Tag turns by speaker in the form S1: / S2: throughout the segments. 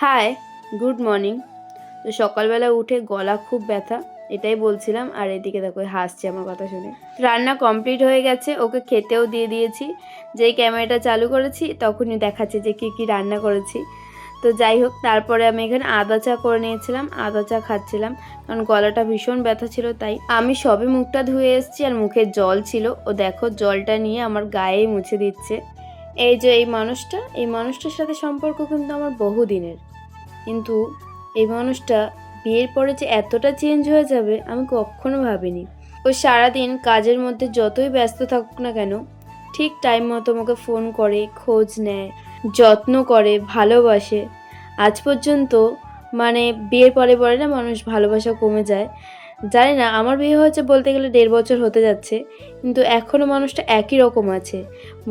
S1: High, good morning. তো সকালবেলা উঠে গলা খুব ব্যথা, এটাই বলছিলাম। আর এদিকে দেখো হাসছে আমার কথা শুনে। রান্না কমপ্লিট হয়ে গেছে, ওকে খেতেও দিয়ে দিয়েছি। যেই ক্যামেরাটা চালু করেছি তখনই দেখাচ্ছে যে কী কী রান্না করেছি। তো যাই হোক, তারপরে আমি এখানে আদা চা করে নিয়েছিলাম, আদা চা খাচ্ছিলাম কারণ গলাটা ভীষণ ব্যথা ছিল। তাই আমি সবে মুখটা ধুয়ে এসেছি আর মুখে জল ছিল, ও দেখো জলটা নিয়ে আমার গায়ে মুছে দিচ্ছে। এই যে এই মানুষটার সাথে সম্পর্ক কিন্তু আমার বহুদিনের, কিন্তু এই মানুষটা বিয়ের পরে যে এতটা চেঞ্জ হয়ে যাবে আমি কখনো ভাবিনি। ও সারাদিন কাজের মধ্যে যতই ব্যস্ত থাকুক না কেন, ঠিক টাইম মতো আমাকে ফোন করে, খোঁজ নেয়, যত্ন করে, ভালোবাসে। আজ পর্যন্ত মানে বিয়ের পরে পরে না মানুষ ভালোবাসা কমে যায়। জানি না, আমার বিয়ে হয়েছে বলতে গেলে 1.5 বছর হতে যাচ্ছে, কিন্তু এখনও মানুষটা একই রকম আছে।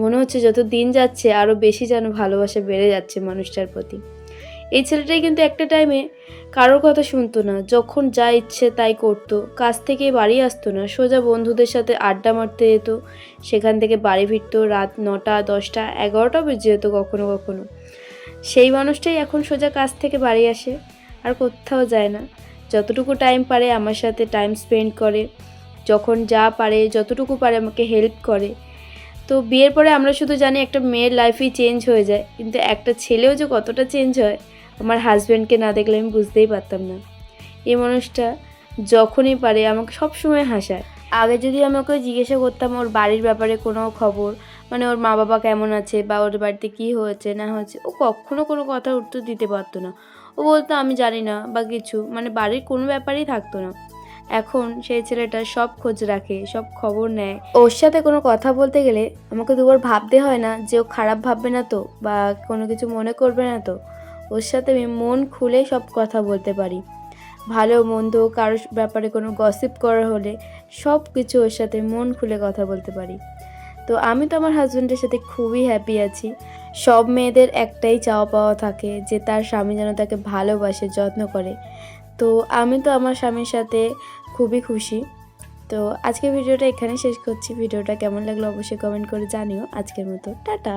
S1: মনে হচ্ছে যত দিন যাচ্ছে আরও বেশি যেন ভালোবাসা বেড়ে যাচ্ছে মানুষটার প্রতি। এই ছেলেটাই কিন্তু একটা টাইমে কারোর কথা শুনতো না, যখন যা ইচ্ছে তাই করতো। কাজ থেকে বাড়ি আসতো না, সোজা বন্ধুদের সাথে আড্ডা মারতে যেত, সেখান থেকে বাড়ি ফিরতো রাত 9টা 10টা 11টা বেজে যেত কখনো কখনো। সেই মানুষটাই এখন সোজা কাজ থেকে বাড়ি আসে, আর কোথাও যায় না। যতটুকু টাইম পারে আমার সাথে টাইম স্পেন্ড করে, যখন যা পারে যতটুকু পারে আমাকে হেল্প করে। তো বিয়ের পরে আমরা শুধু জানি একটা মেয়ের লাইফই চেঞ্জ হয়ে যায়, কিন্তু একটা ছেলেও যে কতটা চেঞ্জ হয় আমার হাজব্যান্ডকে না দেখলে আমি বুঝতেই পারতাম না। এই মানুষটা যখনই পারে আমাকে সবসময় হাসায়। আগে যদি আমি ওকে জিজ্ঞাসা করতাম ওর বাড়ির ব্যাপারে কোনো খবর, মানে ওর মা বাবা কেমন আছে বা ওর বাড়িতে কী হয়েছে না হয়েছে, ও কখনো কোনো কথার উত্তর দিতে পারতো না। ও বলতো আমি জানি না বা কিছু, মানে বাড়ির কোনো ব্যাপারেই থাকতো না। এখন সেই ছেলেটা সব খোঁজ রাখে, সব খবর নেয়। ওর সাথে কোনো কথা বলতে গেলে আমাকে দুবার ভাবতে হয় না যে ও খারাপ ভাববে না তো বা কোনো কিছু মনে করবে না তো। ওর সাথে আমি মন খুলে সব কথা বলতে পারি। ভালো মন্দ কারোর ব্যাপারে কোনো গসিপ করার হলে সব কিছু ওর সাথে মন খুলে কথা বলতে পারি। তো আমি তো আমার হাজব্যান্ডের সাথে খুবই হ্যাপি আছি। সব মেয়েদের একটাই চাওয়া পাওয়া থাকে যে তার স্বামী যেন তাকে ভালোবাসে, যত্ন করে। তো আমি তো আমার স্বামীর সাথে খুবই খুশি। তো আজকের ভিডিওটা এখানে শেষ করছি। ভিডিওটা কেমন লাগলো অবশ্যই কমেন্ট করে জানিও। আজকের মতো টাটা।